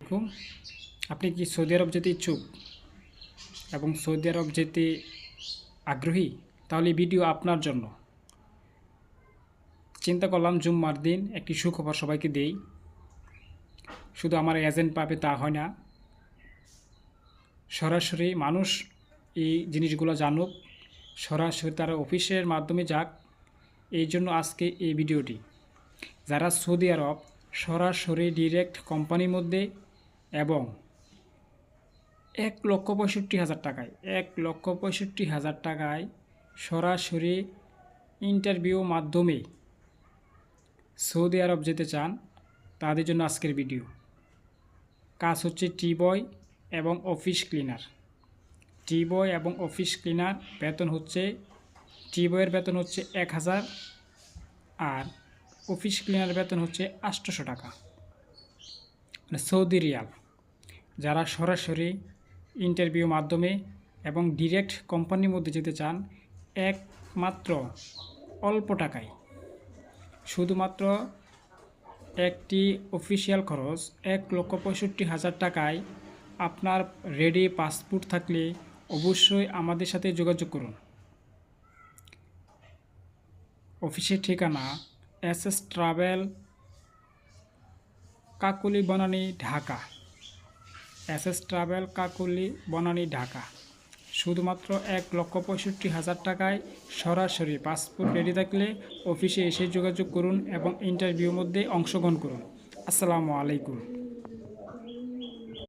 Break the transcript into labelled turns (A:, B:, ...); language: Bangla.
A: দেখুন, আপনি কি সৌদি আরব যেতে ইচ্ছুক এবং সৌদি আরব যেতে আগ্রহী? তাহলে এই ভিডিও আপনার জন্য। চিন্তা করলাম জুম্মার দিন একটি সুখবর সবাইকে দেই। শুধু আমার এজেন্ট পাবে তা হয় না, সরাসরি মানুষ এই জিনিসগুলো জানুক, সরাসরি তারা অফিসের মাধ্যমে যাক। এই জন্য আজকে এই ভিডিওটি। যারা সৌদি আরব সরাসরি ডিরেক্ট কোম্পানির মধ্যে এবং 1,65,000 টাকায় 1,65,000 টাকায় সরাসরি ইন্টারভিউ মাধ্যমে সৌদি আরব যেতে চান, তাদের জন্য আজকের ভিডিও। কাজ হচ্ছে টি বয় এবং অফিস ক্লিনার। টি বয় এবং অফিস ক্লিনার বেতন হচ্ছে, টি বয়ের বেতন হচ্ছে 1,000 আর অফিস ক্লিনার বেতন হচ্ছে 800 টাকা, মানে সৌদি রিয়াল। যারা সরাসরি ইন্টারভিউ মাধ্যমে এবং ডিরেক্ট কোম্পানির মধ্যে যেতে চান, একমাত্র অল্প টাকায়, শুধুমাত্র একটি অফিসিয়াল খরচ 1,65,000 টাকায় আপনার রেডি পাসপোর্ট থাকলে অবশ্যই আমাদের সাথে যোগাযোগ করুন। অফিসের ঠিকানা SS Travel, Kakoli Banani, Dhaka. SS Travel, Kakoli Banani, Dhaka. শুধুমাত্র 1,65,000 টাকায় সরাসরি পাসপোর্ট রেডি থাকলে অফিসে এসে যোগাযোগ করুন এবং ইন্টারভিউর মধ্যে অংশগ্রহণ করুন। আসসালামু আলাইকুম।